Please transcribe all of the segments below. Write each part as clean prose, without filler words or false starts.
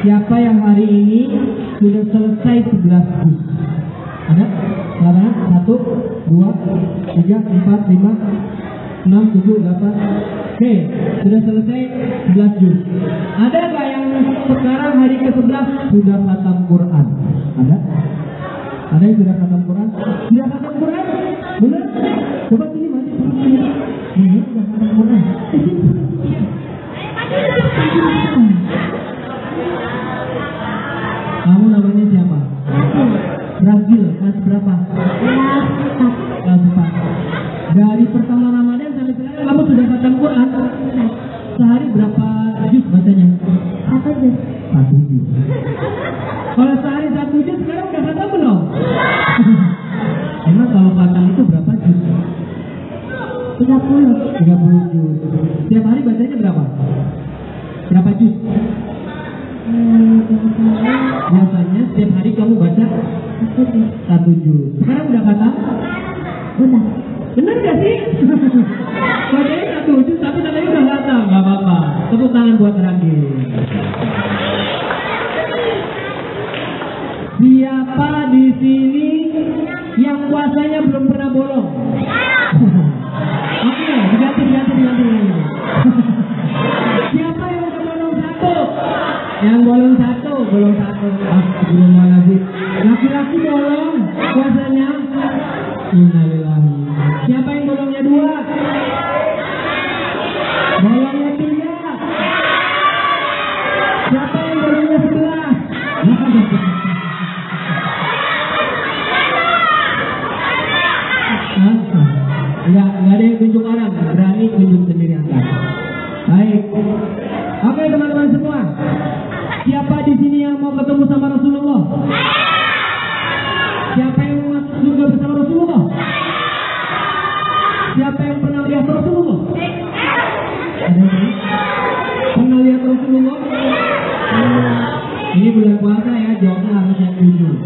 Siapa yang hari ini sudah selesai 11 juz? Ada? Silakan. 1, 2, 3, 4, 5, 6, 7, 8. Oke, sudah selesai 11 juz. Ada nggak yang sekarang hari ke-11 sudah khatam Quran? Ada? Ada yang sudah khatam Quran? Sudah khatam Quran? Benar? Coba sini maju sini. Benar sudah khatam Quran. Kamu namanya siapa? Brazil, kelas berapa? Kelas 4. Dari pertama Ramadan sampai sekarang kamu sudah khatam Quran? Sehari berapa juz bacanya? 1 juz. 1 juz. Kalau sehari 1 juz sekarang udah khatam belum? Emang kalau khatam itu berapa juz? 30 juz. Setiap hari bacanya berapa? Berapa juz? Biasanya setiap hari kamu baca 1 juz. Sekarang udah khatam? Udah. Benar gak sih? Bacanya 1 juz tapi katanya udah khatam. Gak apa-apa. Tepuk tangan buat Randi. Siapa di sini yang puasanya belum pernah bolong? Oke, diganti. Siapa yang udah bolong 1? Yang bolong satu. Astagfirullahaladzim. Laki-laki bolong puasanya. Innalillahi. Siapa yang bolongnya 2? Bolongnya 3. Siapa yang bolongnya 11? Enggak ada yang tunjuk orang, berani tunjuk sendiri angkat. Baik. Oke teman-teman semua. Siapa di sini yang mau ketemu sama Rasulullah? Siapa yang mau masuk surga bersama Rasulullah? Siapa yang pernah lihat Rasulullah? Ada yang pernah lihat Rasulullah? Ini bulan puasa ya, jawabnya harus yang 7.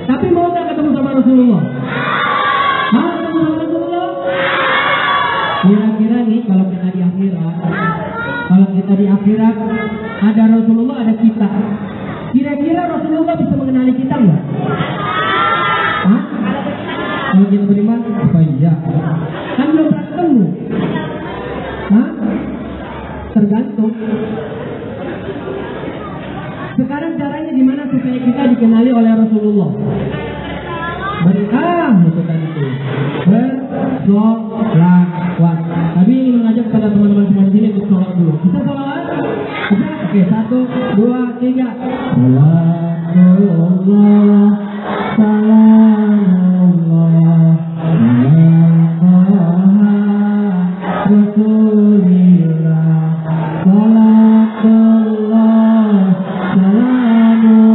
Tapi mau nggak ketemu sama Rasulullah? Mau ketemu sama Rasulullah? Kira-kira nih kalau kita di akhirat, ada Rasulullah, ada kita. Kira-kira Rasulullah bisa mengenali kita nggak? Hah? Kalau kita beriman, apa iya? Kan belum pernah ketemu. Hah? Tergantung. Sekarang caranya gimana supaya kita dikenali oleh Rasulullah? Itu tadi tuh. Bersolawat. Tapi ini mengajak pada teman-teman semua di sini untuk sholat dulu. Bisa sholawat? Bisa? Oke, 1, 2, 3. Salamullah, salamullah, Rasulillah, salatullah, salamullah,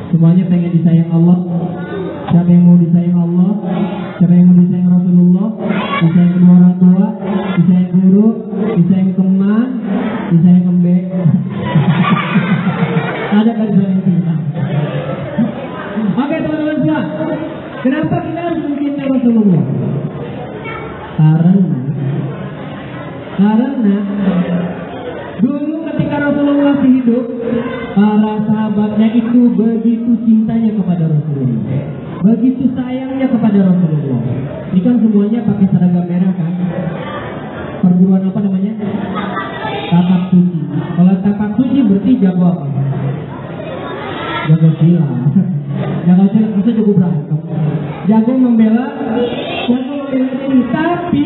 semuanya pengen disayang Allah. Siapa yang mau disayang Allah? Siapa yang mau disayang Rasulullah? Disayang kedua orang tua, disayang guru, disayang teman, disayang kembe. Ada kan disayang kita? Oke teman-teman semua, kenapa kita harus mencintai Rasulullah? Karena dulu ketika Rasulullah masih hidup, para sahabatnya itu begitu cintanya kepada Rasulullah, begitu sayangnya kepada Rasulullah. Ini kan semuanya pakai seragam merah kan? Perguruan apa namanya? Tapak suci. Kalau tapak suci berarti jago apa? Jago silat. Jago silat bisa jago berantem. Jago membela diri. Tapi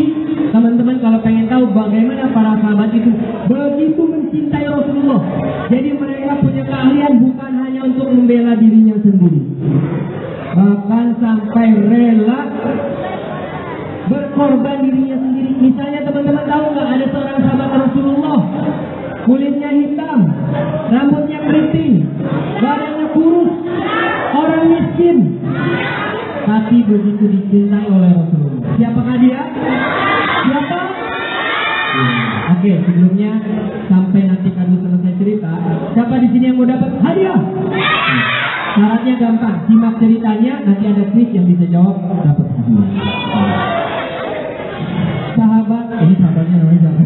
teman-teman kalau pengen tahu bagaimana para sahabat itu begitu mencintai Rasulullah, jadi mereka punya keahlian bukan hanya untuk membela dirinya sendiri, bahkan sampai rela berkorban dirinya sendiri. Misalnya teman-teman tahu nggak, ada seorang sahabat Rasulullah, kulitnya hitam, rambutnya keriting, badannya miskin, tapi begitu dicintai oleh Rasulullah. Siapakah dia? Siapa? Oke, sebelumnya sampai nanti kami selesai cerita, siapa di sini yang mau dapat hadiah? Syaratnya gampang, simak ceritanya, nanti ada quiz yang bisa jawab, dapat hadiah. Sahabat, ini sahabatnya namanya siapa?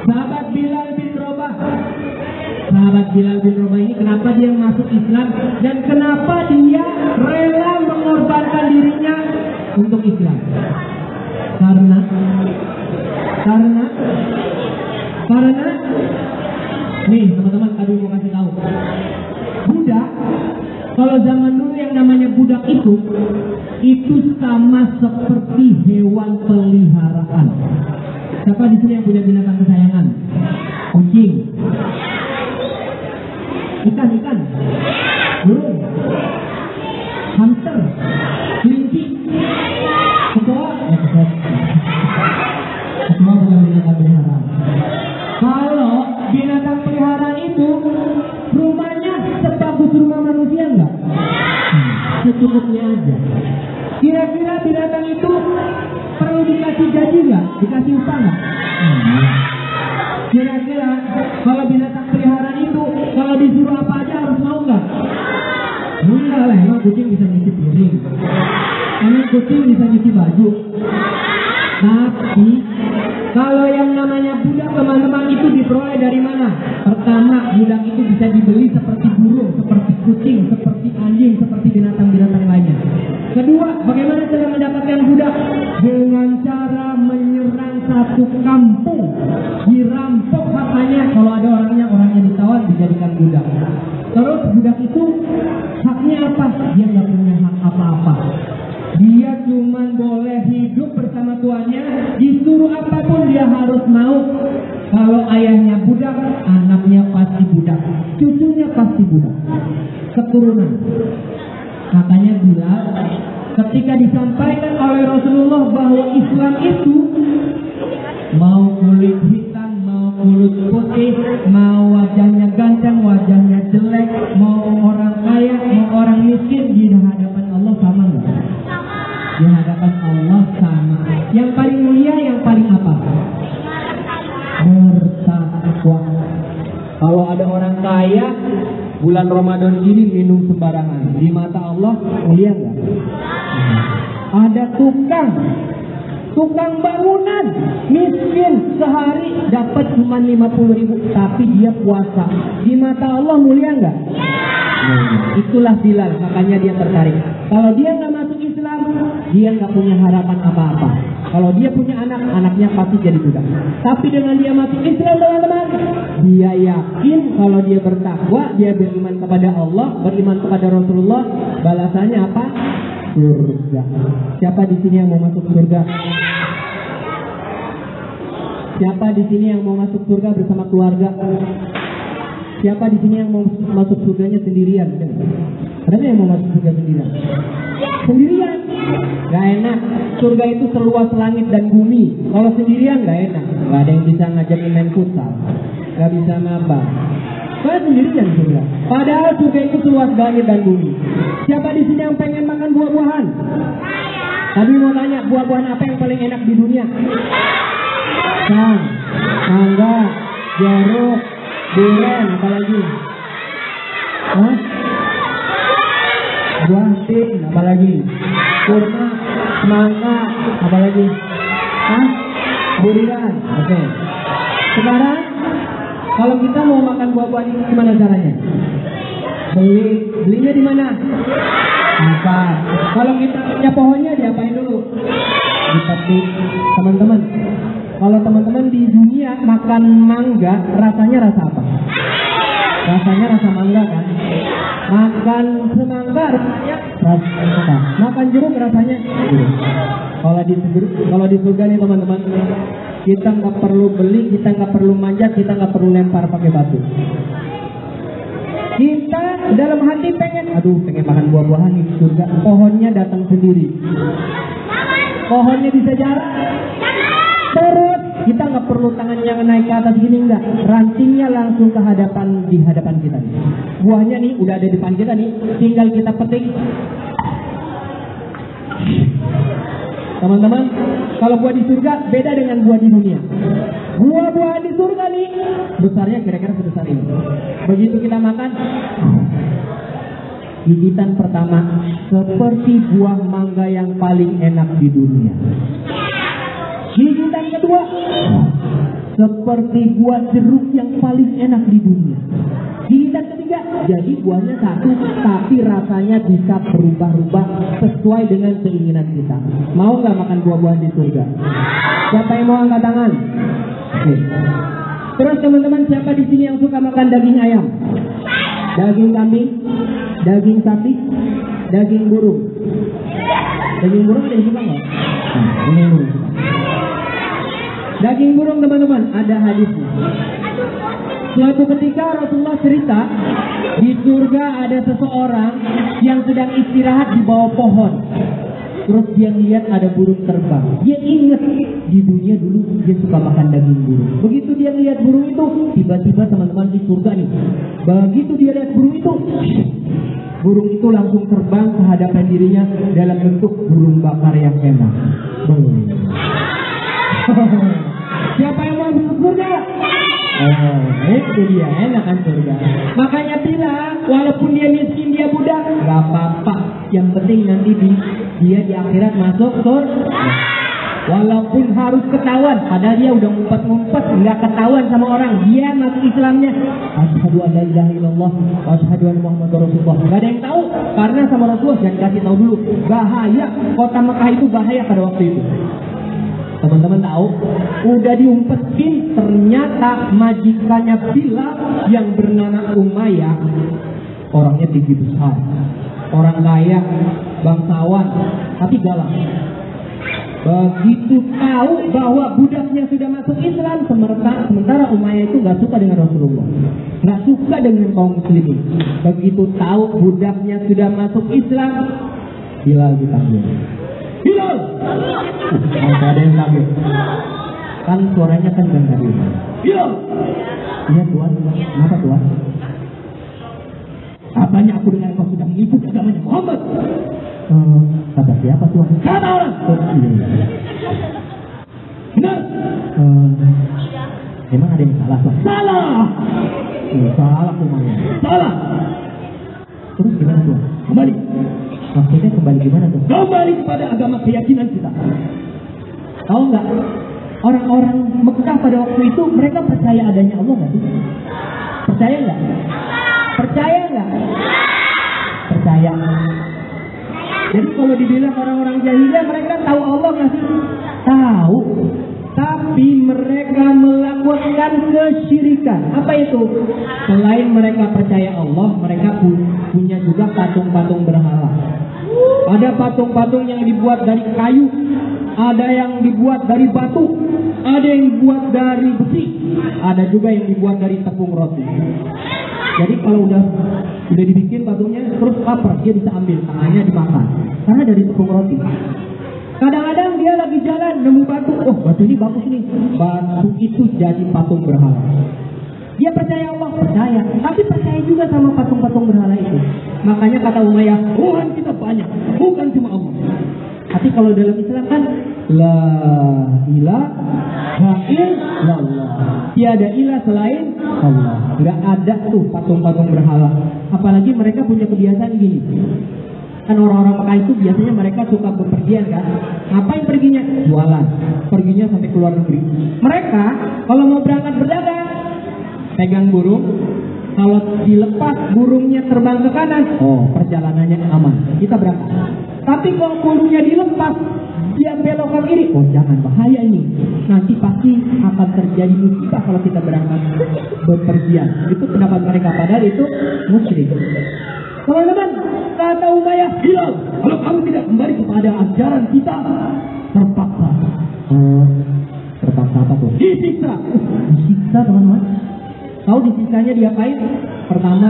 Sahabat Bilal bin Rabah. Sahabat Bilal bin Rabah ini kenapa dia masuk Islam dan kenapa dia rela mengorbankan dirinya untuk Islam? Karena nih teman-teman, tadi mau kasih tahu. Budak, kalau zaman dulu yang namanya budak itu sama seperti hewan peliharaan. Siapa di sini yang punya binatang kesayangan? Kucing, ikan, burung, hamster, kelinci, kecoa bukan binatang peliharaan. Kalau binatang peliharaan itu rumahnya sebagus rumah manusia enggak? Secukupnya aja. Kira-kira binatang itu perlu dikasih gaji enggak? Dikasih upah enggak? Kira-kira kalau binatang peliharaan itu kalau disuruh apa aja harus mau enggak? Enggak lah, emang kucing bisa nyuci piring, emang kucing bisa nyuci baju. Tapi kalau yang namanya budak, teman-teman, itu diperoleh dari mana? Pertama, budak itu bisa dibeli seperti burung, seperti kucing, seperti anjing, seperti binatang-binatang lainnya. Kedua, bagaimana cara mendapatkan budak? Dengan cara menyerang satu kampung, dirampok hartanya. Kalau ada orangnya ditawan, dijadikan budak. Terus budak itu haknya apa? Dia nggak punya hak apa-apa. Dia cuma boleh hidup bersama tuannya, disuruh apapun dia harus mau. Kalau ayahnya budak, anaknya pasti budak, cucunya pasti budak, keturunan. Makanya Bilal ketika disampaikan oleh Rasulullah bahwa Islam itu mau kulit hitam, mau kulit putih, mau wajahnya ganteng, wajahnya jelek, mau orang kaya, mau orang miskin, di hadapan Allah sama enggak? Di hadapan Allah sama. Yang paling mulia, yang paling apa? Bertakwa. Kalau ada orang kaya bulan Ramadan ini minum sembarangan, di mata Allah mulia enggak? Ada tukang bangunan miskin, sehari dapat cuma 50.000, tapi dia puasa, di mata Allah mulia enggak? Itulah Bilal, makanya dia tertarik. Kalau dia nggak masuk Islam, dia nggak punya harapan apa-apa. Kalau dia punya anak, anaknya pasti jadi budak. Tapi dengan dia masuk Islam, teman-teman, dia yakin kalau dia bertakwa, dia beriman kepada Allah, beriman kepada Rasulullah, balasannya apa? Surga. Siapa di sini yang mau masuk surga? Siapa di sini yang mau masuk surga bersama keluarga? Siapa di sini yang mau masuk surganya sendirian? Ada yang mau masuk surga sendirian? Sendirian, gak enak. Surga itu seluas langit dan bumi. Kalau sendirian gak enak. Gak ada yang bisa ngajakin main futsal, gak bisa ngapa. Kalau sendirian surga. Padahal surga itu seluas langit dan bumi. Siapa di sini yang pengen makan buah-buahan? Tadi mau tanya, buah-buahan apa yang paling enak di dunia? Mangga, jeruk, durian, apa lagi? Buah pin, apa lagi? Kurma, semangka, apa lagi? Durian. Oke. Sekarang kalau kita mau makan buah-buahan ini gimana caranya? Belinya di mana? Apa? Kalau kita punya pohonnya diapain dulu? Dipetik. Teman-teman, kalau teman-teman di dunia makan mangga, rasanya rasa apa? Rasanya rasa mangga kan? Makan semangka rasanya rasa apa? Makan jeruk rasanya jeruk. Kalau di surga nih teman-teman, kita nggak perlu beli, kita nggak perlu manjat, kita nggak perlu lempar pakai batu. Kita dalam hati pengen makan buah-buahan di surga, pohonnya datang sendiri. Pohonnya bisa jalan. Terus Kita nggak perlu tangannya naik ke atas gini, enggak. Rantingnya langsung ke hadapan, di hadapan kita nih. Buahnya nih udah ada di depan kita nih, tinggal kita petik. Teman-teman, kalau buah di surga beda dengan buah di dunia. Buah-buah di surga nih besarnya kira-kira sebesar ini. Begitu kita makan, gigitan pertama seperti buah mangga yang paling enak di dunia. Gigitan kedua seperti buah jeruk yang paling enak di dunia. Gigitan ketiga, jadi buahnya satu, tapi rasanya bisa berubah-ubah sesuai dengan keinginan kita. Mau nggak makan buah-buahan di surga? Siapa yang mau angkat tangan? Oke. Terus teman-teman, siapa di sini yang suka makan daging ayam? Daging kambing? Daging sapi? Daging burung? Daging burung ada yang suka nggak? Nah, ini yang burung. Daging burung teman-teman, ada hadisnya. Suatu ketika Rasulullah cerita, di surga ada seseorang yang sedang istirahat di bawah pohon. Terus dia lihat ada burung terbang. Dia ingat di dunia dulu dia suka makan daging burung. Begitu dia lihat burung itu, tiba-tiba teman-teman di surga nih, begitu dia lihat burung itu langsung terbang ke hadapan dirinya dalam bentuk burung bakar yang enak. Siapa yang mau masuk surga? Oh, itu dia, enak kan surga. Makanya bilang, walaupun dia miskin, dia budak, gak apa-apa. Yang penting nanti dia di akhirat masuk surga. Walaupun harus ketahuan, padahal dia udah ngumpet-ngumpet, nggak ketahuan sama orang, dia masuk Islamnya. Asyhadu an la ilaha illallah wa asyhadu anna Muhammadar Rasulullah. Gak ada yang tahu, karena sama Rasulullah jangan kasih tahu dulu. Bahaya, kota Mekah itu bahaya pada waktu itu. Teman-teman tahu, udah diumpetin, ternyata majikannya Bilal yang bernama Umayyah, orangnya tinggi besar, orang kaya, bangsawan, tapi galak. Begitu tahu bahwa budaknya sudah masuk Islam, sementara Umayyah itu nggak suka dengan Rasulullah, nggak suka dengan kaum muslimin. Begitu tahu budaknya sudah masuk Islam, Bilal dipanggil. Bilal! Ada yang lagi. Kan suaranya kan dari Bilal! Iya Tuhan, kenapa Tuhan? Apanya aku dengar kau sudah mengikuti agamanya Muhammad? Kata siapa Tuhan? Kata orang! Benar? Memang ada yang salah Tuhan? Salah! Salah Tuhan. Salah! Terus gimana Tuhan? Kembali! Maksudnya kembali gimana tuh? Kembali kepada agama keyakinan kita. Tahu nggak? Orang-orang Mekah pada waktu itu mereka percaya adanya Allah nggak sih? Percaya nggak? Percaya nggak? Percaya. Jadi kalau dibilang orang-orang jahiliyah, mereka tahu Allah nggak sih? Tahu. Tapi mereka melakukan kesyirikan. Apa itu? Selain mereka percaya Allah, mereka punya juga patung-patung berhala. Ada patung-patung yang dibuat dari kayu, ada yang dibuat dari batu, ada yang dibuat dari besi, ada juga yang dibuat dari tepung roti. Jadi kalau udah dibikin patungnya, terus lapar, dia bisa ambil, tangannya dimakan, karena dari tepung roti. Kadang-kadang dia lagi jalan nemu batu, oh batu ini bagus nih, batu itu jadi patung berhala. Dia percaya Allah, percaya, tapi percaya juga sama patung-patung berhala itu. Makanya kata Umayyah, Tuhan kita banyak, bukan cuma Allah. Tapi kalau dalam Islam kan, la ilaha illallah, tiada ilah selain Allah. Gak ada tuh patung-patung berhala. Apalagi mereka punya kebiasaan gini. Kan orang-orang Mekah itu biasanya mereka suka bepergian kan. Ngapain perginya? Jualan. Perginya sampai ke luar negeri. Mereka kalau mau berangkat berdagang, pegang burung. Kalau dilepas burungnya terbang ke kanan, oh perjalanannya aman, kita berangkat. Tapi kalau burungnya dilepas, dia belok ke kiri, oh jangan, bahaya ini. Nanti pasti akan terjadi musibah kalau kita berangkat bepergian. Itu pendapat mereka, padahal itu musyrik. Teman-teman, kata Umayyah, Bilal, kalau kamu tidak kembali kepada ajaran kita, terpaksa. Terpaksa apa tuh? Disiksa. Disiksa teman-teman. Tahu disiksanya diapain? Pertama,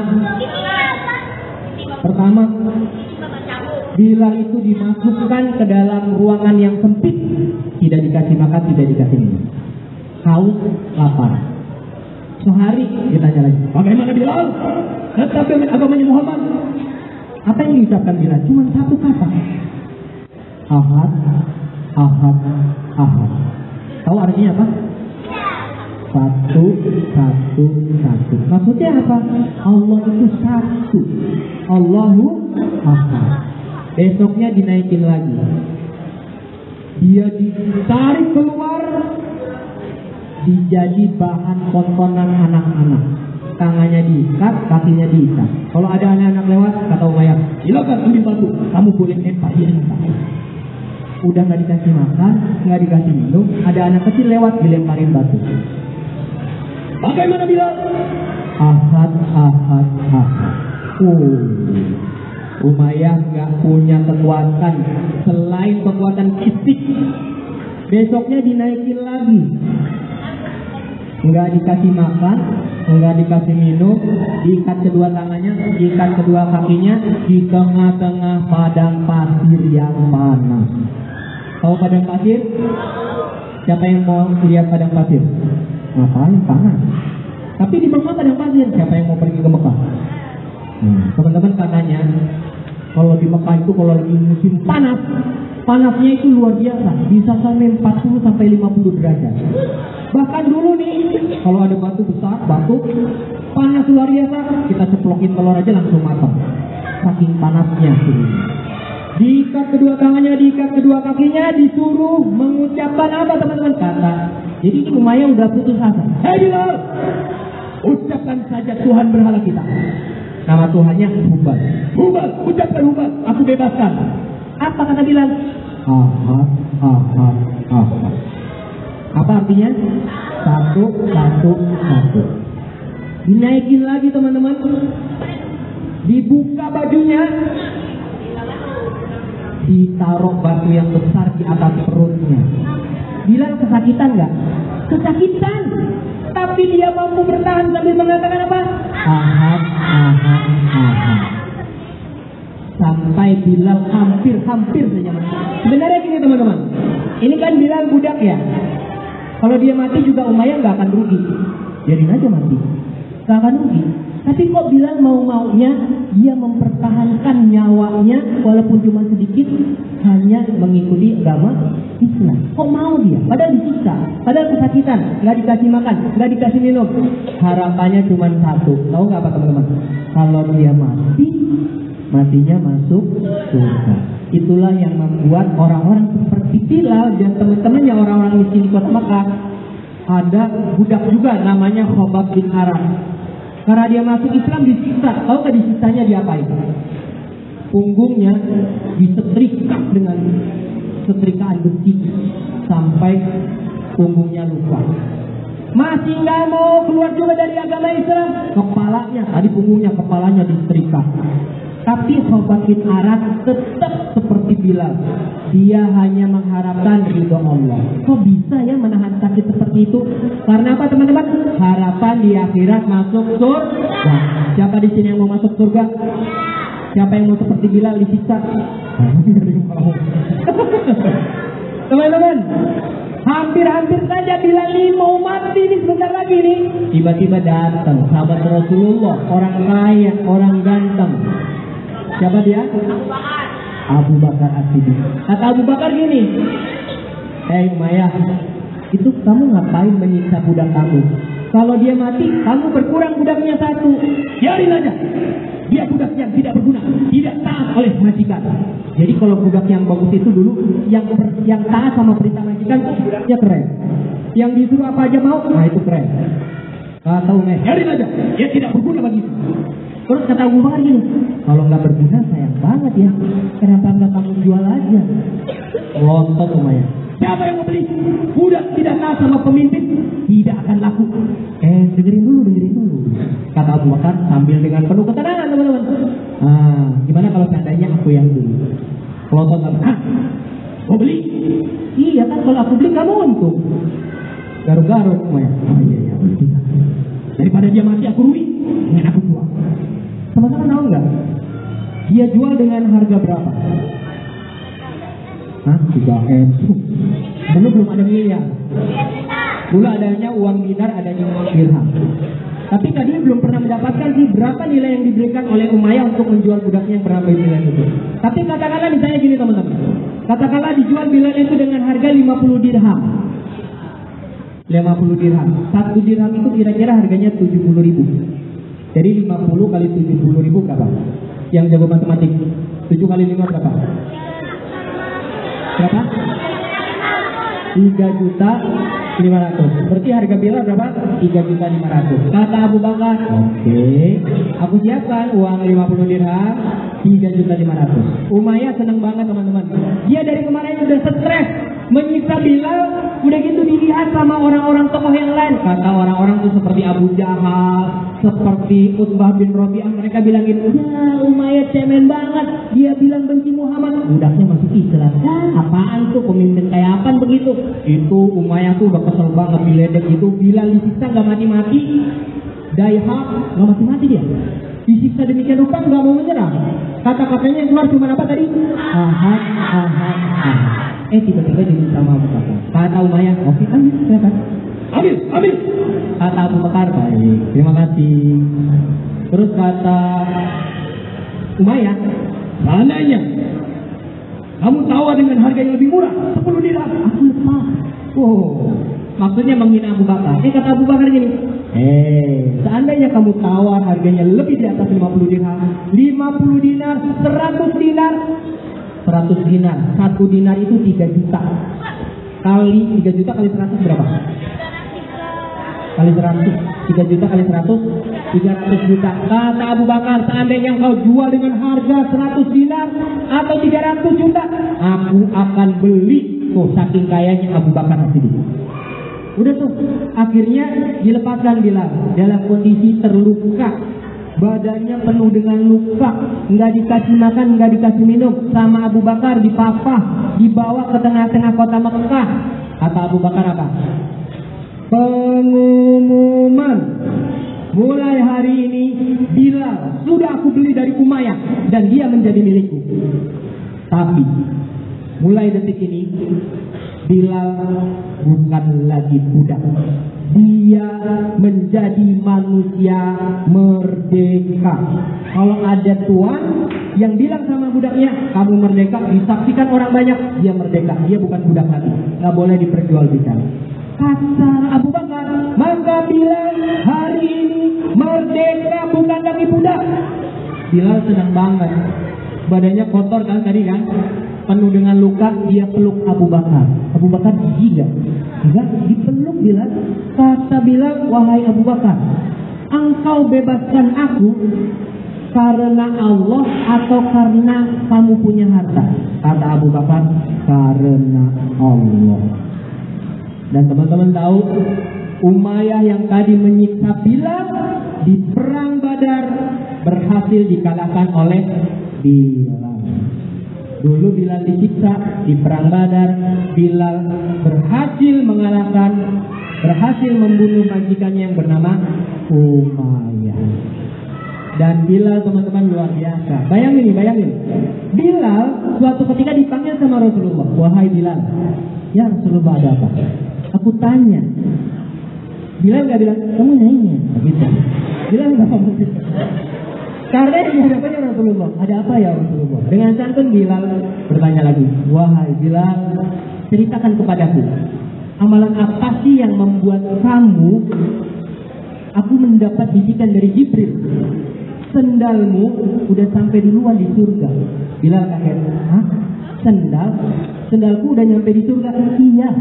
Bilal itu dimasukkan ke dalam ruangan yang sempit, tidak dikasih makan, tidak dikasih minum. haus, lapar. Sehari ditanya lagi, bagaimana Bilal? Tetap dengan agamanya Muhammad. Apa yang diucapkan Bilal? Cuma satu kata. Ahad, ahad, ahad. Tahu artinya apa? Satu, satu, satu. Maksudnya apa? Allah itu satu. Allahu ahad. Besoknya dinaikin lagi. Dia ditarik keluar, dijadi bahan tontonan anak-anak. Tangannya diikat, kakinya diikat. Kalau ada anak-anak lewat, kata Umayyah, silakan ambil batu, kamu boleh lempar dia. Udah nggak dikasih makan, nggak dikasih minum, ada anak kecil lewat dilemparin batu. Bagaimana Bilal? Ahad, ahad, ahad. Umayyah nggak punya kekuatan selain kekuatan fisik. Besoknya dinaikin lagi. Nggak dikasih makan, nggak dikasih minum, diikat kedua tangannya, diikat kedua kakinya di tengah-tengah padang pasir yang panas. Tahu padang pasir? Siapa yang mau lihat padang pasir? Ngapain? Panas. Tapi di Mekah padang pasir. Siapa yang mau pergi ke Mekah? Teman-teman katanya, kalau di Mekah itu kalau lagi musim panas, panasnya itu luar biasa, bisa sampai 40 sampai 50 derajat. Bahkan dulu nih, kalau ada batu besar, batu panas luar biasa, kita ceplokin telur aja langsung matang. Saking panasnya sih. Diikat kedua tangannya, diikat kedua kakinya, disuruh mengucapkan apa teman-teman? Kata. Jadi ini Umayyah udah putus asa. Hei Bilal, ucapkan saja Tuhan berhala kita. Nama Tuhannya Hubal. Hubal, ucapkan Hubal, aku bebaskan. Apa kata Bilal? Ahad, ahad, ahad. Apa artinya? Satu, satu, satu. Dinaikin lagi teman-teman. Dibuka bajunya. Ditaruh batu yang besar di atas perutnya. Bilal kesakitan nggak? Kesakitan. Tapi dia mampu bertahan sambil mengatakan apa? Ahad, ahad, ahad. Sampai Bilal hampir saja mati. Sebenarnya gini teman-teman. Ini kan Bilal budak ya. Kalau dia mati juga Umayyah nggak akan rugi. Biarin aja mati. Nggak akan rugi. Tapi kok Bilal mau-maunya dia mempertahankan nyawanya walaupun cuma sedikit hanya mengikuti agama Islam. Kok mau dia? Padahal disiksa, padahal kesakitan, nggak dikasih makan, nggak dikasih minum. Harapannya cuma satu. Tahu nggak apa teman-teman? Kalau dia mati, matinya masuk surga. Itulah yang membuat orang-orang seperti Bilal dan teman-temannya orang-orang miskin di kota Makkah. Ada budak juga namanya Khobab bin Aram. Karena dia masuk Islam disiksa. Tahu nggak disiksanya diapain? Punggungnya disetrika dengan setrikaan besi sampai punggungnya luka. Masih nggak mau keluar juga dari agama Islam. Kepalanya, tadi punggungnya, kepalanya disetrika. Tapi Khobab bin Arat tetap seperti Bilal. Dia hanya mengharapkan ridho Allah. Kok bisa ya menahan sakit seperti itu? Karena apa teman-teman? Harapan di akhirat masuk surga. Siapa di sini yang mau masuk surga? Siapa yang mau seperti Bilal disiksa? Teman-teman, hampir-hampir saja Bilal ini mau mati nih sebentar lagi nih. Tiba-tiba datang sahabat Rasulullah, orang kaya, orang ganteng. Siapa dia? Abu Bakar As-Siddiq. Kata Abu Bakar gini, hei Umayyah, itu kamu ngapain menyiksa budak kamu? Kalau dia mati, kamu berkurang budaknya satu. Biarin aja. Dia budak yang tidak berguna, tidak taat oleh majikan. Jadi kalau budak yang bagus itu dulu, yang taat sama perintah majikan, budaknya keren. Yang disuruh apa aja mau, nah itu keren. Kata Umayyah, biarin aja. Dia tidak berguna bagi. Terus kata Abu Bakar gini, kalau nggak berguna sayang banget ya, kenapa nggak kamu jual aja? Lontot Umayyah. Siapa yang mau beli? Budak tidak taat sama pemimpin tidak akan laku. Dengerin dulu. Kata Abu Bakar sambil dengan penuh ketenangan teman-teman. Gimana kalau seandainya aku yang beli? Lontot apa? Mau beli? Iya kan, kalau aku beli kamu untung. Garuk-garuk Umayyah. Oh iya. Daripada dia mati aku rugi, ingin aku jual. Teman-teman tahu nggak? Dia jual dengan harga berapa? 3M. Belum ada miliar. Dulu adanya uang dinar, adanya uang dirham. Tapi tadi belum pernah mendapatkan sih berapa nilai yang diberikan oleh Umayyah untuk menjual budaknya yang bernama Bilal itu. Tapi katakanlah misalnya gini teman-teman. Katakanlah dijual Bilal itu dengan harga 50 dirham. 50 dirham. 1 dirham itu kira-kira harganya 70.000. Jadi 50 kali 70.000 berapa? Yang jago matematik. 7 kali 5 berapa? Berapa? 3.500.000. Berarti harga Bilal berapa? 3.500.000. Kata Abu Bakar, oke, aku siapkan uang 50 dirham, 3.500.000. Umayyah senang banget teman-teman. Dia dari kemarin udah stres menyiksa Bilal, udah gitu dilihat sama orang-orang tokoh yang lain. Kata orang-orang tuh seperti Abu Jahal, seperti Utbah bin Rabi'ah, mereka bilangin, ya Umayyah cemen banget, dia bilang benci Muhammad, budaknya masuk Islam. Apaan tuh pemimpin kayak apaan begitu? Itu Umayyah tuh udah kesel banget diledek itu. Bilal disiksa gak mati-mati, Daiha gak mati-mati dia, disiksa demikian rupa gak mau menyerah. Kata-katanya yang keluar cuma apa tadi? Ahad, ahad, ahad. Tiba-tiba jadi sama Abu Bakar. Kata Umayyah, oke, ambil, silakan. Ambil. Kata Abu Bakar, baik, terima kasih. Terus kata Umayyah, seandainya kamu tawar dengan harga yang lebih murah, 10 dirham, aku lepas. Maksudnya menghina Abu Bakar. Kata Abu Bakar gini, seandainya kamu tawar harganya lebih di atas 50 dirham, 50 dinar, 100 dinar, 100 dinar, 1 dinar itu 3 juta. Kali 3 juta kali 100 berapa? Kali 100, 3 juta kali 100, 300 juta. Kata Abu Bakar, seandainya kau jual dengan harga 100 dinar atau 300 juta, aku akan beli. Tuh, saking kayanya Abu Bakar As-Siddiq. Udah tuh, akhirnya dilepaskan Bilal dalam kondisi terluka, badannya penuh dengan luka, nggak dikasih makan, nggak dikasih minum, sama Abu Bakar dipapah, dibawa ke tengah-tengah kota Mekah. Kata Abu Bakar apa? Pengumuman, mulai hari ini Bilal sudah aku beli dari Umayyah dan dia menjadi milikku. Tapi mulai detik ini Bilal bukan lagi budak. Dia menjadi manusia merdeka. Kalau ada tuan yang bilang sama budaknya, kamu merdeka, disaksikan orang banyak, dia merdeka. Dia bukan budak lagi, nggak boleh diperjualbelikan. Kata Abu Bakar, maka Bilal hari ini merdeka, bukan lagi budak. Bilal senang banget. Badannya kotor kan tadi kan, penuh dengan luka. Dia peluk Abu Bakar. Abu Bakar jijik gak? Enggak, dipeluk Bilal. Kata Bilal, wahai Abu Bakar, engkau bebaskan aku karena Allah atau karena kamu punya harta? Kata Abu Bakar, karena Allah. Dan teman-teman tahu, Umayyah yang tadi menyiksa Bilal di perang Badar berhasil dikalahkan oleh Bilal. Dulu Bilal disiksa di perang Badar, Bilal berhasil mengalahkan, berhasil membunuh majikannya yang bernama Umayyah. Dan Bilal teman-teman luar biasa. Bayangin, Bilal suatu ketika dipanggil sama Rasulullah, wahai Bilal, ya Rasulullah ada apa? Aku tanya. Bilal gak bilang, kamu nanya. Gitu. Bilal gak ngomong gitu. Karena di hadapannya Rasulullah, ada apa ya Rasulullah? Dengan santun Bilal bertanya lagi, wahai Bilal, ceritakan kepadaku, amalan apa sih yang membuat kamu, aku mendapat bisikan dari Jibril, sendalmu udah sampai duluan di surga. Bilal kaget, hah? Sendalku udah nyampe di surga? Iya.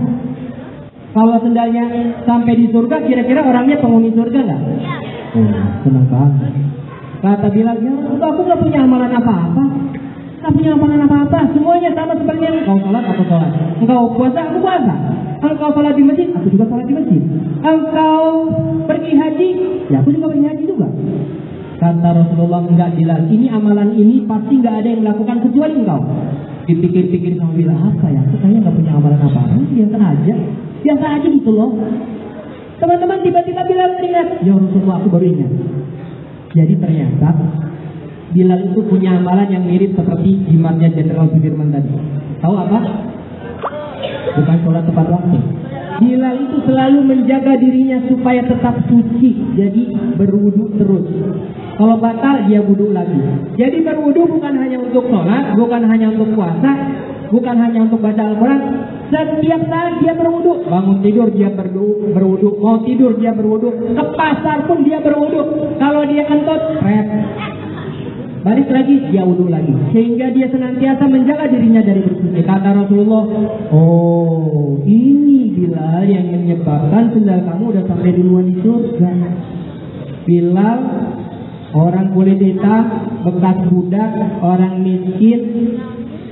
Kalau sendalnya sampai di surga, kira-kira orangnya penghuni surga nggak? Senang banget. Kata Bilal, ya aku nggak punya amalan apa-apa, nggak punya amalan apa-apa, semuanya sama seperti engkau sholat, aku sholat, engkau puasa, aku puasa, engkau sholat di masjid, aku juga sholat di masjid, engkau pergi haji, ya aku juga pergi haji juga. Kata Rasulullah, enggak Bilal, ini amalan ini pasti nggak ada yang melakukan kecuali engkau. Dipikir-pikir sama Bilal, apa ya, aku kayaknya nggak punya amalan apa-apa, biasa aja gitu loh. Teman-teman, tiba-tiba Bilal teringat, ya Rasulullah, aku baru ingat. Jadi ternyata Bilal itu punya amalan yang mirip seperti jimatnya Jenderal Sudirman tadi. Tahu apa? Bukan sholat tepat waktu. Bilal itu selalu menjaga dirinya supaya tetap suci. Jadi berwudu terus. Kalau batal dia wudu lagi. Jadi berwudu bukan hanya untuk sholat, bukan hanya untuk puasa, bukan hanya untuk baca Al-Quran. Setiap saat dia berwudu. Bangun tidur dia berwudu. Mau tidur dia berwudu. Ke pasar pun dia berwudu. Kalau dia kentut, balik lagi dia wudu lagi, sehingga dia senantiasa menjaga dirinya dari bersuci. Kata Rasulullah, oh ini Bilal yang menyebabkan sendal kamu udah sampai duluan di surga. Bilal orang kulit hitam, bekas budak, orang miskin,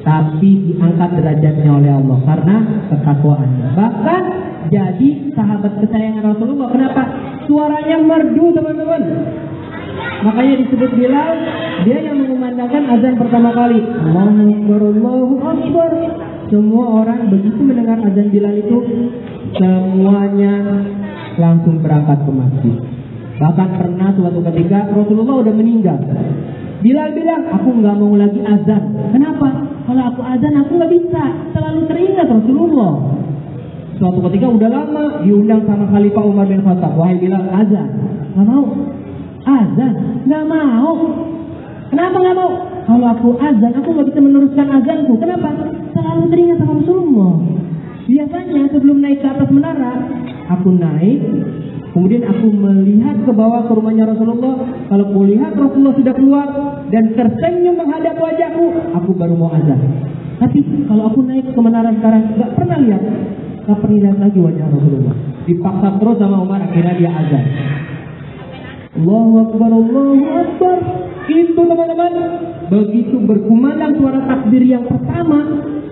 tapi diangkat derajatnya oleh Allah karena ketakwaannya. Bahkan jadi sahabat kesayangan Rasulullah. Kenapa? Suaranya merdu, teman-teman. Makanya disebut Bilal, dia yang mengumandangkan azan pertama kali. Allahu Akbar, Allahu Akbar. Semua orang begitu mendengar azan Bilal itu, semuanya langsung berangkat ke masjid. Bahkan pernah suatu ketika Rasulullah udah meninggal, Bilal bilang, aku nggak mau lagi azan. Kenapa? Kalau aku azan aku nggak bisa, terlalu teringat Rasulullah. Suatu ketika udah lama diundang sama Khalifah Umar bin Khattab, wahai Bilal, azan. Nggak mau. Azan, nggak mau. Kenapa nggak mau? Kalau aku azan, aku nggak bisa meneruskan azanku. Kenapa? Selalu teringat sama Rasulullah. Biasanya sebelum naik ke atas menara, aku naik, kemudian aku melihat ke bawah ke rumahnya Rasulullah. Kalau aku lihat Rasulullah sudah keluar dan tersenyum menghadap wajahku, aku baru mau azan. Tapi kalau aku naik ke menara sekarang, nggak pernah lihat lagi wajah Rasulullah. Dipaksa terus sama Umar, akhirnya dia azan. Allahu Akbar, Allahu Akbar. Itu teman-teman, begitu berkumandang suara takbir yang pertama,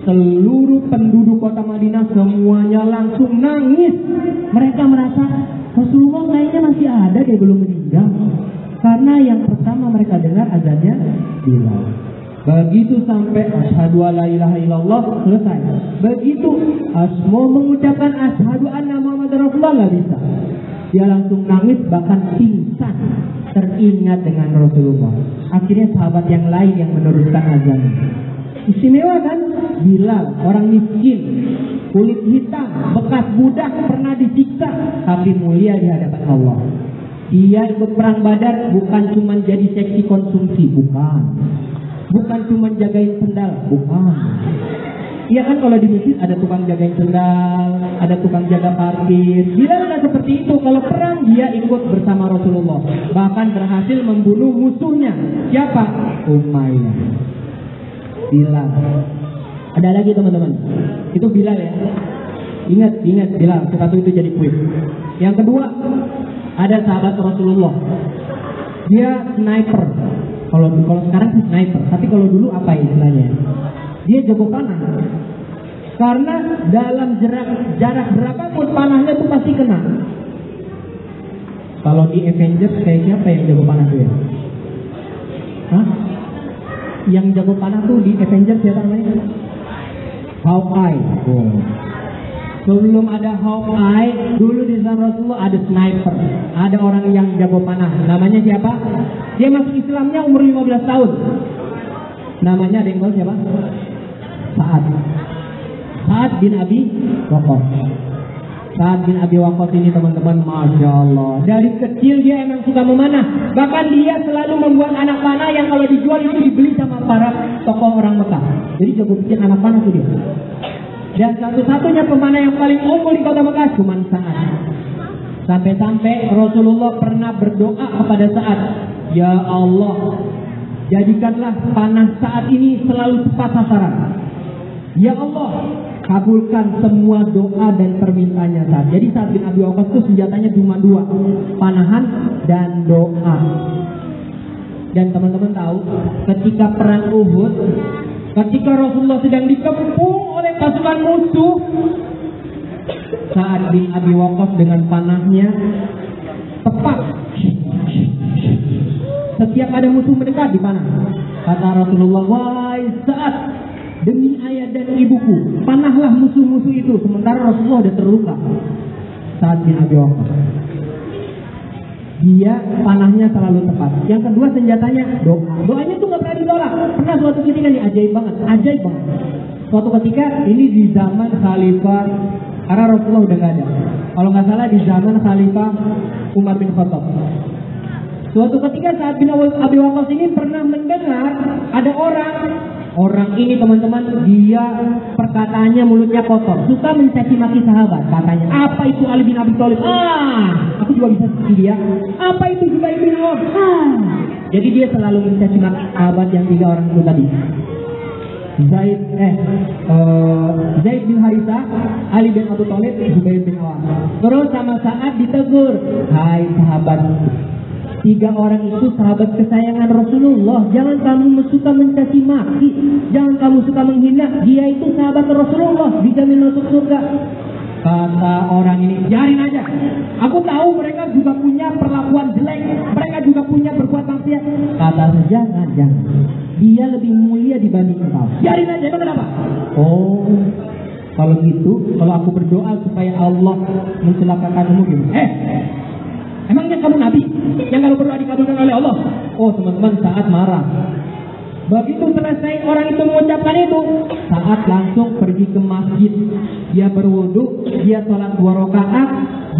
seluruh penduduk kota Madinah semuanya langsung nangis. Mereka merasa Rasulullah kayaknya masih ada, dia belum meninggal. Karena yang pertama mereka dengar azannya Bilal. Begitu sampai asyhadu alla ilaha illallah selesai. Begitu mau mengucapkan asyhadu anna Muhammadar Rasulullah nggak bisa. Dia langsung nangis, bahkan pingsan, teringat dengan Rasulullah. Akhirnya sahabat yang lain yang meneruskan azan. Istimewa kan? Bilal, orang miskin, kulit hitam, bekas budak, pernah disiksa, tapi mulia di hadapan Allah. Dia ikut perang Badar bukan cuma jadi seksi konsumsi, bukan cuma jagain sendal, bukan. Iya kan, kalau di masjid ada tukang jagain sendal, ada tukang jaga parkir. Bilal nggak seperti itu. Kalau perang dia ikut bersama Rasulullah. Bahkan berhasil membunuh musuhnya. Siapa? Umayyah. Bilal. Ada lagi teman-teman. Itu Bilal ya. Ingat Bilal. Satu itu jadi kuis. Yang kedua, ada sahabat Rasulullah. Dia sniper. Kalau sekarang sih sniper. Tapi kalau dulu apa istilahnya? Dia jago panah. Karena dalam jarak berapapun panahnya tuh pasti kena. Kalau di Avengers kayak siapa yang jago panah tuh ya? Hah? Yang jago panah tuh di Avengers siapa namanya? Hawkeye. Oh. Sebelum ada Hawkeye, dulu di zaman Rasulullah ada sniper. Ada orang yang jago panah. Namanya siapa? Dia masuk Islamnya umur 15 tahun. Namanya ada yang tahu siapa? Sa'ad bin Abi Waqqas. Sa'ad bin Abi Waqqas ini teman-teman, Masya Allah, dari kecil dia emang suka memanah. Bahkan dia selalu membuat anak panah yang kalau dijual itu dibeli sama para tokoh orang Mekah. Jadi jago bikin anak panah tuh dia. Dan satu-satunya pemanah yang paling unggul di kota Mekah cuma Sa'ad. Sampai-sampai Rasulullah pernah berdoa kepada Sa'ad, ya Allah, jadikanlah panah Sa'ad ini selalu tepat sasaran. Ya Allah, kabulkan semua doa dan permintaannya Sa'ad. Jadi Sa'ad bin Abi Waqqas itu senjatanya cuma dua, panahan dan doa. Dan teman-teman tahu, ketika perang Uhud, ketika Rasulullah sedang dikepung oleh pasukan musuh, Sa'ad bin Abi Waqqas dengan panahnya tepat. Setiap ada musuh mendekat dipanah. Kata Rasulullah, wahai Sa'ad, demi ayah dan ibuku, panahlah musuh-musuh itu. Sementara Rasulullah sudah terluka. Sa'ad bin Abi Waqqas, dia panahnya selalu tepat. Yang kedua senjatanya doa. Doanya tuh nggak pernah ditolak. Pernah suatu ketika nih ajaib banget. Suatu ketika ini di zaman Khalifah Karena Rasulullah udah nggak ada. Kalau nggak salah di zaman Khalifah Umar bin Khattab. Suatu ketika Sa'ad bin Abi Waqqas ini pernah mendengar ada orang ini teman-teman, dia perkataannya mulutnya kotor, suka mencaci maki sahabat. Katanya, apa itu Ali bin Abi Thalib? Aku juga bisa seperti dia. Apa itu Zubair bin Awam? Jadi dia selalu mencaci maki sahabat yang 3 orang itu tadi. Zaid bin Harithah, Ali bin Abi Thalib, Zubair bin Awam. Terus sama Sa'ad ditegur, hai sahabat, 3 orang itu sahabat kesayangan Rasulullah. Jangan kamu suka mencaci maki, jangan kamu suka menghina. Dia itu sahabat Rasulullah, dijamin masuk surga. Kata orang ini, biarin aja. Aku tahu mereka juga punya perlakuan jelek, mereka juga punya berbuat maksiat. Kata jangan. Dia lebih mulia dibanding engkau. Biarin aja, itu kenapa? Oh, kalau gitu, kalau aku berdoa supaya Allah mencelakakanmu gimana? Emangnya kamu nabi yang kalau berdoa dikabulkan oleh Allah? Oh teman-teman, Sa'ad marah. Begitu selesai orang itu mengucapkan itu, Sa'ad langsung pergi ke masjid. Dia berwudu, dia sholat 2 rakaat,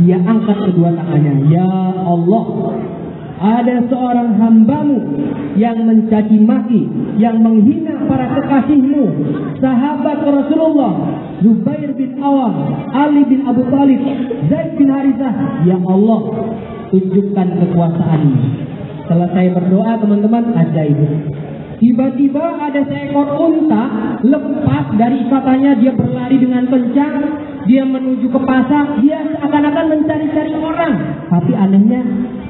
dia angkat kedua tangannya. Ya Allah, ada seorang hambamu yang mencaci maki, yang menghina para kekasihmu, sahabat Rasulullah, Zubair bin Awam, Ali bin Abi Thalib, Zaid bin Harithah. Ya Allah, tunjukkan kekuasaanmu. Selesai berdoa teman-teman, ajaib. Tiba-tiba ada seekor unta lepas dari ikatannya, dia berlari dengan kencang, dia menuju ke pasar, dia seakan-akan mencari-cari orang. Tapi anehnya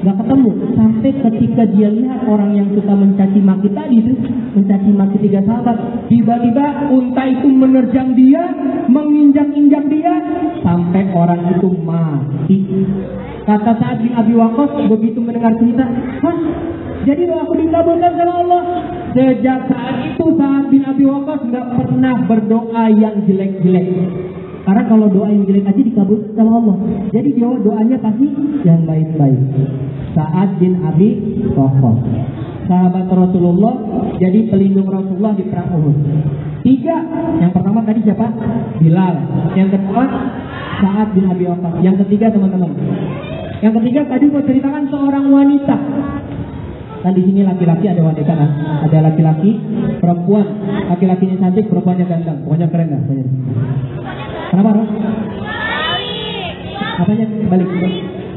gak ketemu. Sampai ketika dia lihat orang yang suka mencaci maki tadi itu, mencaci maki 3 sahabat, tiba-tiba unta itu menerjang dia, menginjak-injak dia, sampai orang itu mati. Kata Sa'ad bin Abi Waqqas begitu mendengar cerita, jadi doaku dikabulkan sama Allah. Sejak saat itu Sa'ad bin Abi Waqqas nggak pernah berdoa yang jelek-jelek. Karena kalau doa yang jelek aja dikabulkan sama Allah. Jadi dia doanya pasti yang baik-baik. Sa'ad bin Abi Waqqas, sahabat Rasulullah, jadi pelindung Rasulullah di perang Uhud. 3, yang pertama tadi siapa? Bilal. Yang kedua Sa'ad bin Abi Waqqas. Yang ketiga teman-teman, yang ketiga tadi mau ceritakan seorang wanita. Kan di sini laki-laki ada wanita kan? Ada laki-laki, perempuan. Laki-lakinya cantik, perempuannya ganteng. Pokoknya keren dah. Kenapa Ros? Apanya balik?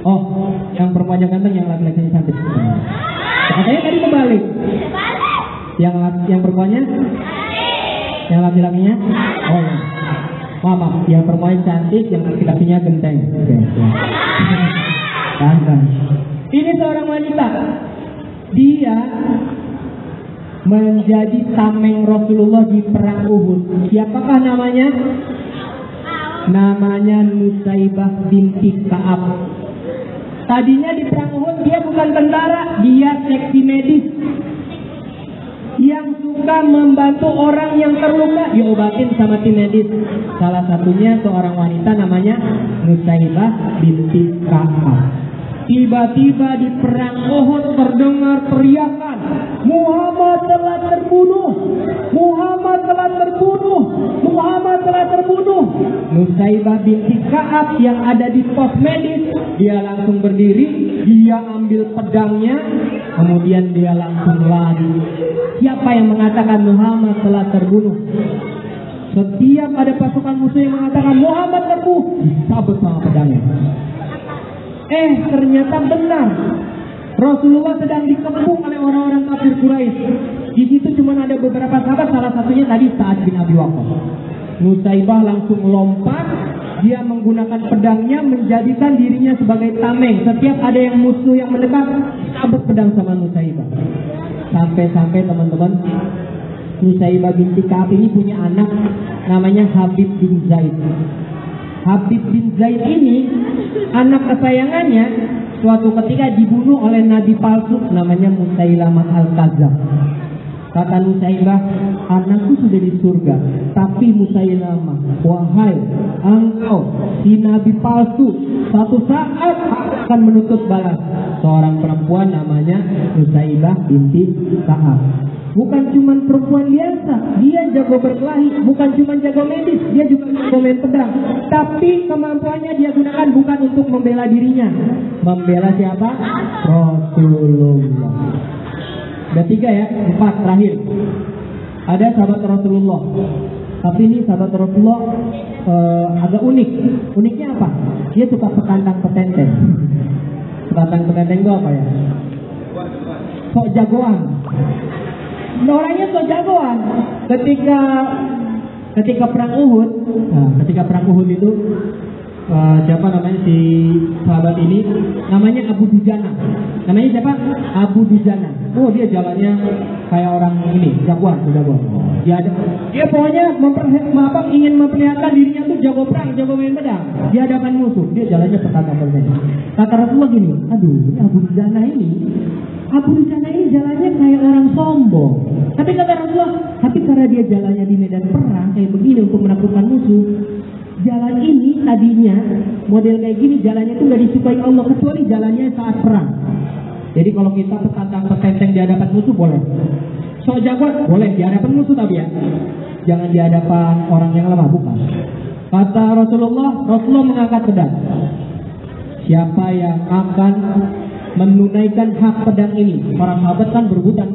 Oh, yang perempuannya ganteng, yang laki-lakinya cantik. Katanya tadi kebalik. Yang perempuannya? Yang laki-lakinya? Oh ya. Maaf, yang perempuannya cantik, yang laki-lakinya genteng. Oke. Ganteng. Ini seorang wanita. Dia menjadi tameng Rasulullah di perang Uhud. Siapakah namanya? Namanya Nusaybah binti Ka'ab. Tadinya di perang Uhud dia bukan tentara, dia seksi medis yang suka membantu orang yang terluka, diobatin sama tim medis. Salah satunya seorang wanita namanya Nusaybah binti Ka'ab. Tiba-tiba di perang Uhud terdengar teriakan, Muhammad telah terbunuh, Muhammad telah terbunuh, Muhammad telah terbunuh. Nusaybah binti Ka'ab yang ada di pos medis, dia langsung berdiri, dia ambil pedangnya, kemudian dia langsung lari. Siapa yang mengatakan Muhammad telah terbunuh? Setiap ada pasukan musuh yang mengatakan Muhammad terbunuh, disabet sama pedangnya. Ternyata benar. Rasulullah sedang dikepung oleh orang-orang kafir Quraisy. Di situ cuma ada beberapa sahabat, salah satunya tadi Sa'ad bin Abi Waqqas. Nusaybah langsung lompat, dia menggunakan pedangnya menjadikan dirinya sebagai tameng. Setiap ada yang musuh yang mendekat, sabut pedang sama Nusaybah. Sampai-sampai teman-teman, Nusaybah binti Ka'ab ini punya anak namanya Habib bin Zaid. Habib bin Zaid ini anak kesayangannya suatu ketika dibunuh oleh nabi palsu namanya Musailamah al-Kadzdzab. Kata Nusaybah, anakku sudah di surga, tapi Musailamah, wahai engkau si nabi palsu, satu saat akan menuntut balas. Seorang perempuan namanya Nusaybah binti Ka'ab. bukan cuma perempuan biasa, dia jago berkelahi, bukan cuma jago medis, dia juga jago main pedang. Tapi kemampuannya dia gunakan bukan untuk membela dirinya. Membela siapa? Rasulullah. Ada 3 ya, 4 terakhir. Ada sahabat Rasulullah. Tapi ini sahabat Rasulullah agak unik. Uniknya apa? Dia suka petantang petenteng. Petantang petenteng itu apa ya? Sok jagoan. Orangnya sok jagoan. Ketika perang Uhud, ketika perang Uhud itu siapa namanya si sahabat ini? Namanya Abu Dujana. Namanya siapa? Abu Dujana. Oh, dia jalannya kayak orang ini, jagoan. Dia pokoknya ingin memperlihatkan dirinya tuh jago perang, jago main pedang. Di hadapan musuh, dia jalannya petantang-petantang. Kata Rasulullah gini, aduh, ini Abu Dujana ini jalannya kayak orang sombong. Tapi kata Rasulullah, tapi karena dia jalannya di medan perang kayak begini untuk menakutkan musuh, jalan ini tadinya model kayak gini jalannya itu nggak disukai Allah kecuali jalannya saat perang. Jadi kalau kita petantang petenteng di hadapan musuh boleh, sok jagoan boleh di hadapan musuh tapi ya jangan di hadapan orang yang lemah, bukan. Kata Rasulullah mengangkat pedang. Siapa yang akan menunaikan hak pedang ini? Para sahabat kan berebutan.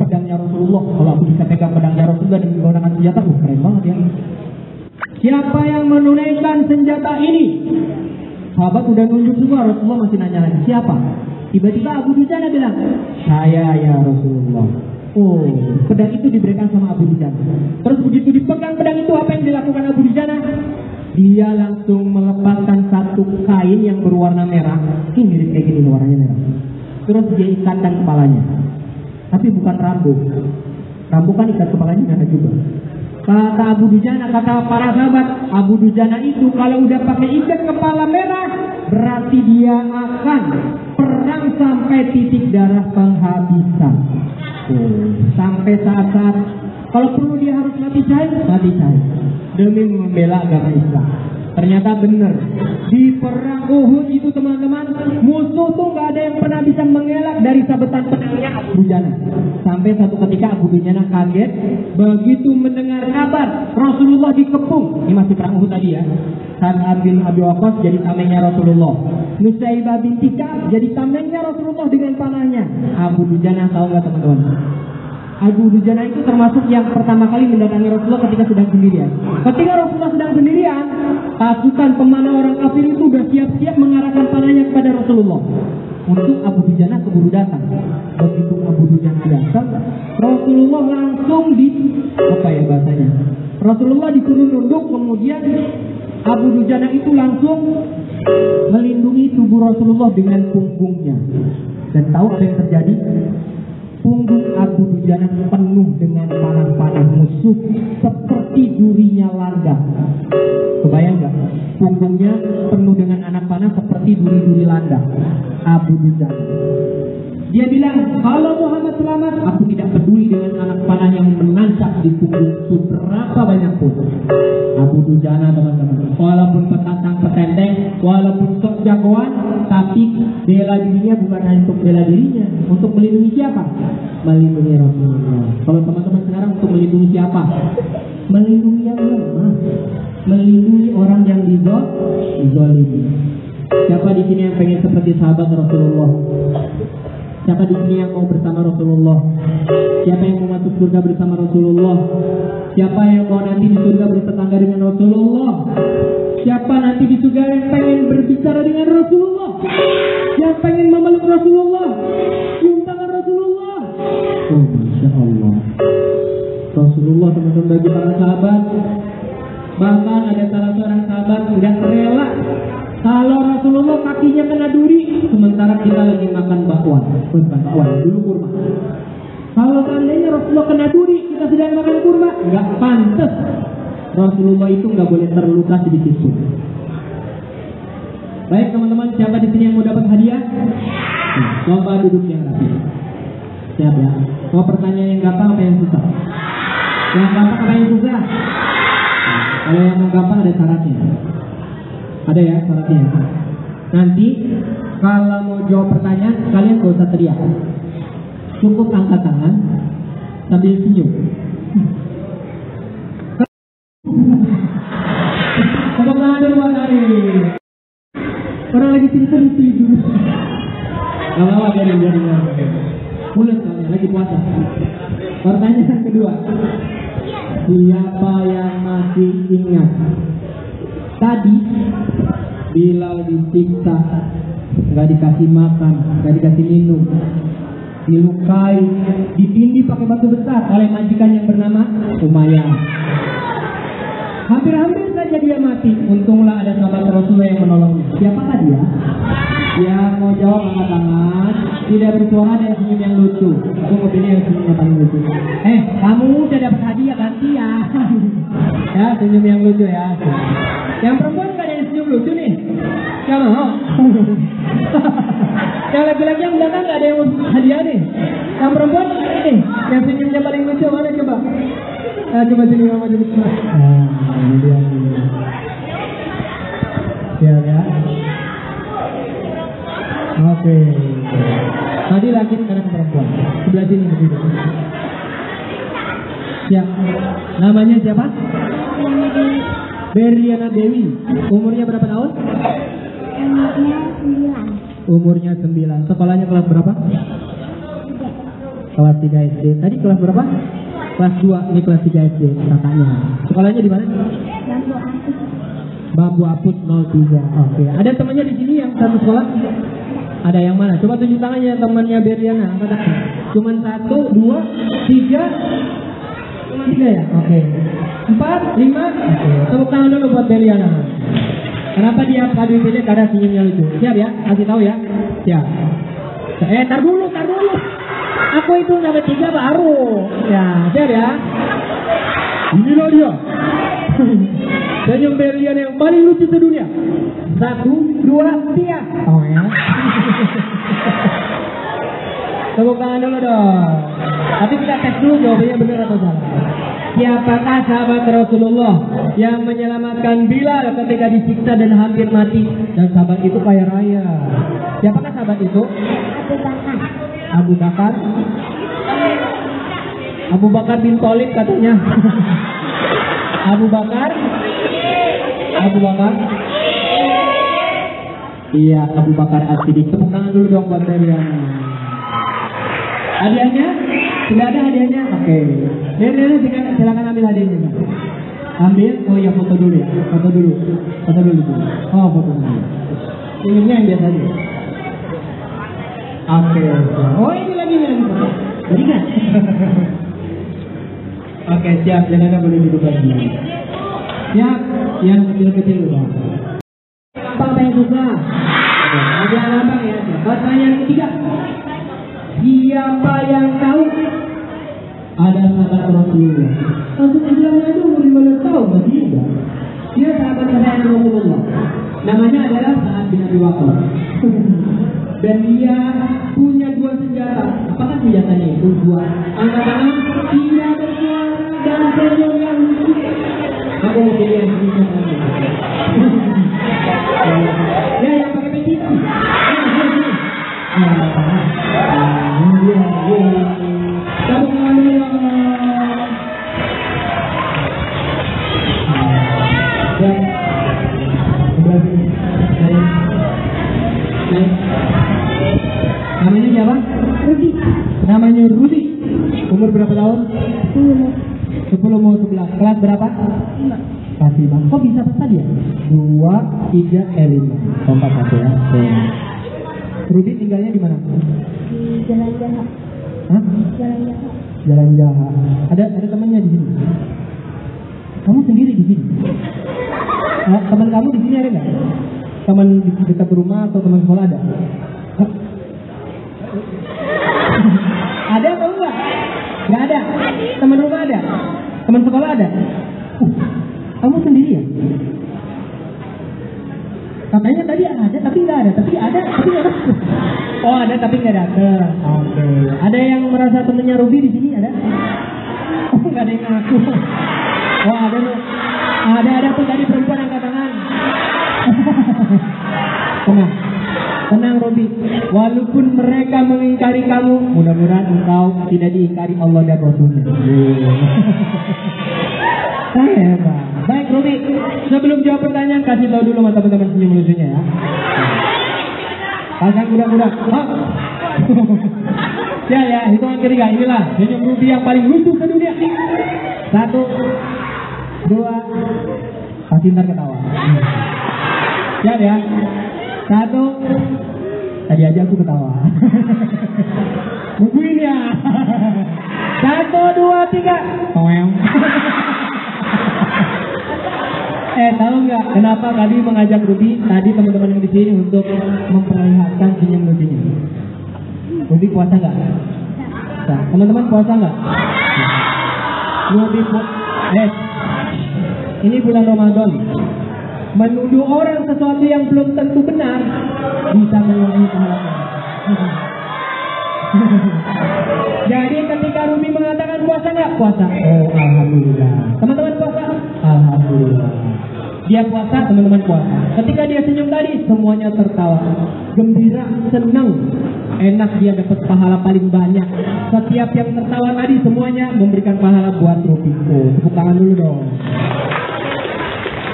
Pedangnya Rasulullah. Kalau aku bisa pegang pedangnya Rasulullah dan menggunakan senjata, keren banget ya. Siapa yang menunaikan senjata ini? Sahabat udah nunjuk semua, Rasulullah masih nanya lagi, siapa? Tiba-tiba Abu Dujana bilang, saya ya Rasulullah. Oh, pedang itu diberikan sama Abu Dujana. Terus begitu dipegang pedang itu, apa yang dilakukan Abu Dujana? Dia langsung melepaskan satu kain yang berwarna merah. Ini mirip kayak gini warnanya merah. Terus dia ikatkan kepalanya. Tapi bukan rambut. Rambut kan ikat kepalanya nggak ada juga. Kata Abu Dujana, kata para sahabat, Abu Dujana itu kalau udah pakai ikat kepala merah, berarti dia akan perang sampai titik darah penghabisan. Sampai saat-saat kalau perlu dia harus mati syahid demi membela agama Islam. Ternyata benar. Di perang Uhud itu teman-teman, musuh tuh nggak ada yang pernah bisa mengelak dari sabetan pedangnya Abu Dujana. Sampai satu ketika Abu Dujana kaget begitu mendengar kabar Rasulullah dikepung. Ini masih perang Uhud tadi ya. Sa'ad bin Abi Waqqas jadi tamengnya Rasulullah. Nusaybah binti Ka'ab jadi tamengnya Rasulullah dengan panahnya. Abu Dujana tahu nggak teman-teman? Abu Dujana itu termasuk yang pertama kali mendatangi Rasulullah ketika sedang sendirian. Ketika Rasulullah sedang sendirian, pasukan pemanah orang kafir itu sudah siap-siap mengarahkan panahnya kepada Rasulullah. Untuk Abu Dujana keburu datang. Begitu Abu Dujana datang, Rasulullah langsung Rasulullah disuruh nunduk, kemudian Abu Dujana itu langsung melindungi tubuh Rasulullah dengan punggungnya. Dan tahu apa yang terjadi? Punggung Abu Dujana penuh dengan panah-panah musuh seperti durinya landak. Kebayang gak? Punggungnya penuh dengan anak panah seperti duri-duri landak. Abu Dujana. Dia bilang, kalau Muhammad selamat, aku tidak peduli dengan anak panah yang menancap di punggung seberapa banyak pun. Abu Dujana teman-teman, walaupun petantang petenteng, walaupun sok jagoan, tapi bela dirinya bukan hanya untuk bela dirinya, untuk melindungi siapa? Melindungi Rasulullah. Kalau teman-teman sekarang untuk melindungi siapa? Melindungi yang lemah, melindungi orang yang dizalimi. Siapa di sini yang pengen seperti sahabat Rasulullah? Siapa di sini yang mau bersama Rasulullah? Siapa yang mau masuk surga bersama Rasulullah? Siapa yang mau nanti di surga bertetangga dengan Rasulullah? Siapa nanti di surga yang pengen berbicara dengan Rasulullah? Yang pengen memeluk Rasulullah? Cium tangan Rasulullah? Oh, Masya Allah. Rasulullah teman-teman bagi para sahabat. Bahkan ada salah seorang sahabat nggak rela kalau Rasulullah kakinya kena duri, sementara kita lagi makan bakwan. Bukan bakwan, dulu kurma. Kalau seandainya Rasulullah kena duri, kita sedang makan kurma, nggak pantas. Rasulullah itu nggak boleh terluka sedikit pun. Baik teman-teman, siapa di sini yang mau dapat hadiah? Coba duduk yang rapi. Siap ya. Mau pertanyaan yang gampang apa yang susah? Yang gampang apa yang susah? Kalau yang gampang ada syaratnya. Ada ya syaratnya. Nanti kalau mau jawab pertanyaan, kalian gak usah teriak. Cukup angkat tangan. sambil senyum. Tepuk tangan dulu buat Arif. Orang lagi tidur. Gak apa-apa, biarin. Mulut soalnya, lagi puasa. Pertanyaan kedua. Siapa yang masih ingat tadi Bilal disiksa, gak dikasih makan, gak dikasih minum, dilukai, ditindih pakai batu besar oleh majikan yang bernama Umayyah. Hampir-hampir saja dia mati. Untunglah ada sahabat Rasulullah yang menolongnya. Siapakah dia? Yang mau jawab angkat tangan. Tidak bersuara dan senyum yang lucu. Aku mau pilih yang senyumnya paling lucu. Kamu udah dapat hadiah ganti ya. Ya, senyum yang lucu ya. Yang perempuan gak ada yang senyum lucu nih. Gak mau. Yang laki-laki yang belakang gak ada yang hadiah nih. Yang perempuan yang senyumnya paling lucu mana coba? Coba sini mama jadi semua. Ini dia. Ya ya. Oke. Tadi laki sekarang perempuan. Sebelah sini begitu. Siap. Namanya siapa? Beriana Dewi. Umurnya berapa tahun? Umurnya 9. Sekolahnya kelas berapa? Kelas 3 SD. Tadi kelas berapa? Kelas 2. Ini kelas 3 SD kakaknya. Sekolahnya di mana? Bambu Apus 03. Oke. Ada temannya di sini yang satu sekolah? Ada yang mana? Coba tunjuk tangannya temannya Beriana. Angkat tangan. Cuman 1, 2, 3. Cuma 3 ya? Oke. 4, 5. Oke. Tepuk tangan dulu buat Beriana. Kenapa dia kali ini ada senyumnya lucu? Siap ya? Kasih tahu ya. Siap. Tar dulu. Aku itu sampai 3 baru. Ya, siap ya. Inilah dia. Senyum Beriana yang paling lucu sedunia. 1, 2, 3. Oh ya. Tepuk tangan dulu dong. Tapi kita tes dulu jawabannya benar atau salah. Siapakah sahabat Rasulullah yang menyelamatkan Bilal ketika disiksa dan hampir mati? Dan sahabat itu kaya raya. Siapakah sahabat itu? Abu Bakar. Abu Bakar bin Thalib katanya. Abu Bakar. Iya, Abu Bakar As-Siddiq. Tepuk tangan dulu dong buat Beriana. Hadiahnya? Sudah ada hadiahnya? Oke. Nenek, silakan ambil hadiahnya. Ambil. Oh iya, foto dulu ya. Foto dulu. Oh, foto dulu. Senyumnya yang biasa aja. Oke. Oh, ini lagi foto. Jadi kan? Oke, siap. Jangan boleh duduk lagi. Siap. Yang kecil-kecil dulu. Apa yang suka? Ada abang ya. Pertanyaan ketiga. Siapa yang tahu ada sahabat Rasulullah? Langsung Islamnya itu umur 15 tahun masih muda. Dia sahabat Rasulullah. Namanya adalah Sa'ad bin Abi Waqqas. Dan dia punya 2 senjata. Apakah senjatanya itu? 2. Angkat tangan, tidak bersuara dan senyum yang lucu. Aku mau pilih yang senyum lagi. Ya, yang pakai peci. Namanya siapa? Rudi. Namanya Rudi. Umur berapa tahun? 10 mau 11. Kelas berapa? 5. Kelas 5. Kok bisa pas tadi ya? 2, 3, 5. Kompak satu ya. Rudi tinggalnya di mana? Di Jalan Jahat. Hah? Jalan Jahat. Jalan Jahat. Ada temannya di sini? Kamu sendiri di sini? Teman kamu di sini ada nggak? Teman di dekat rumah atau teman sekolah ada? Hah? Ada atau enggak? Nggak ada. Teman rumah ada? Teman sekolah ada? Kamu sendiri ya? Katanya tadi ada tapi nggak ada, tapi ada tapi nggak ada. Oh ada tapi nggak datang. Oke. Ada yang merasa temennya Ruby di sini ada? Oh nggak ada yang ngaku. Oh ada loh. Ada tuh tadi perempuan angkat tangan. Tenang. Tenang Robi, walaupun mereka mengingkari kamu, mudah-mudahan engkau tidak diingkari Allah dan Rasulnya. Hebat. Baik Robi, sebelum jawab pertanyaan kasih tahu dulu sama teman-teman senyum lucunya ya. Pasang kuda-kuda. Ya, hitungan ketiga, inilah senyum Robi yang paling lucu sedunia. 1, 2, pasti ntar ketawa. Siap ya. 1, tadi aja aku ketawa. Nungguin ya. 1, 2, 3. Toeng. Tahu nggak kenapa tadi mengajak Ruby tadi teman-teman yang di sini untuk memperlihatkan senyum lucunya? Ruby puasa nggak? Nah, teman-teman puasa nggak? Ruby ini bulan Ramadan. Menuduh orang sesuatu yang belum tentu benar bisa mengurangi pahalanya. Jadi ketika Ruby mengatakan puasa nggak? Puasa. Oh alhamdulillah. Teman-teman puasa? Alhamdulillah. Dia puasa, teman-teman puasa. Ketika dia senyum tadi, semuanya tertawa, gembira, senang, enak, dia dapat pahala paling banyak. Setiap yang tertawa tadi semuanya memberikan pahala buat Ruby. Oh, tepuk tangan dulu dong.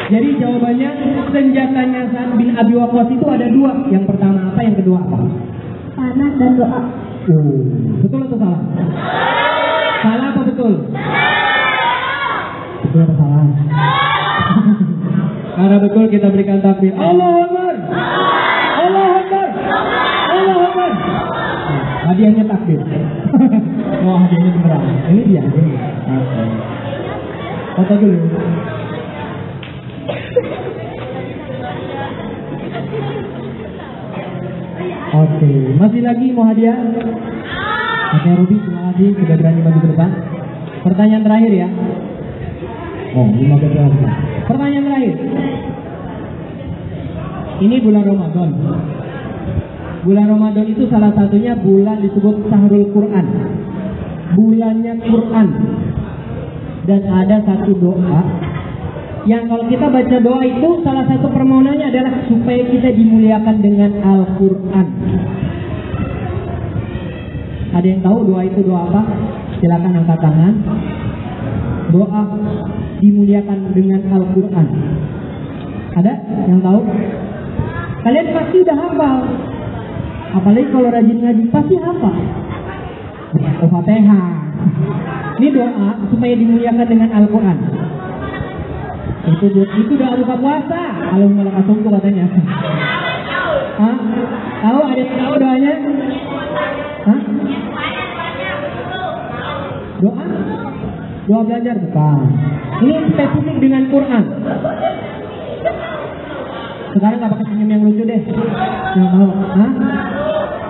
Jadi jawabannya senjatanya Sa'ad bin Abi Waqqas itu ada 2. Yang pertama apa? Yang kedua apa? Panah dan doa. Betul atau salah? Salah apa betul? Betul atau salah? Karena betul kita berikan takbir. Allahu Akbar. Allahu Akbar. Allahu Akbar. Hadiahnya takbir. Oh, hadiahnya beneran. Ini dia. Oke. Foto dulu. Oke, masih lagi mau hadiah? Oke, Ruby, terima kasih sudah berani maju ke depan. Pertanyaan terakhir ya. Oh, 15 lagi. Pertanyaan terakhir. Ini bulan Ramadan. Bulan Ramadan itu salah satunya bulan disebut Syahrul Quran. Bulannya Quran. Dan ada satu doa yang kalau kita baca doa itu salah satu permohonannya adalah supaya kita dimuliakan dengan Al-Quran. Ada yang tahu doa itu doa apa? Silakan angkat tangan. Doa dimuliakan dengan Al-Quran. Ada yang tahu? Kalian pasti udah hafal. Apalagi kalau rajin ngaji pasti hafal. Al-Fatihah. Ini doa supaya dimuliakan dengan Al-Quran. Itu udah buka puasa. Kalau malah kasungku katanya. Hah? Tahu? Ada yang tahu doanya? Hah? Doa? Doa belajar bukan. Ini spesifik dengan Quran. Sekarang nggak pakai senyum yang lucu deh. Yang mau? Hah?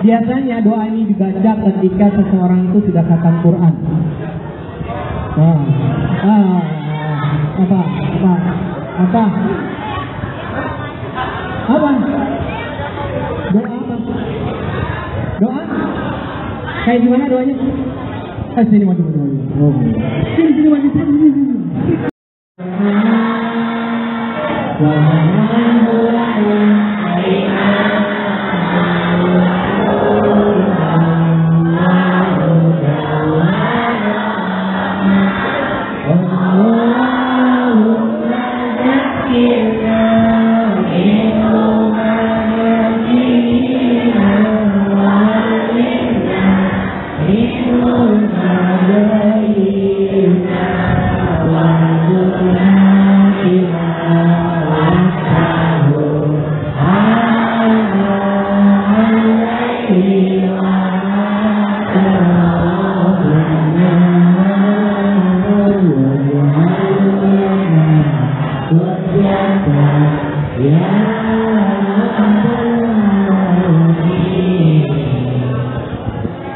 Biasanya doa ini dibaca ketika seseorang itu sudah khatam Quran. Apa? Doa apa? Doa? Kayak gimana doanya? Sini maju. Sini maju.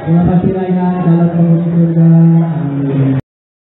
Terima kasih Raina dalam penghuni surga.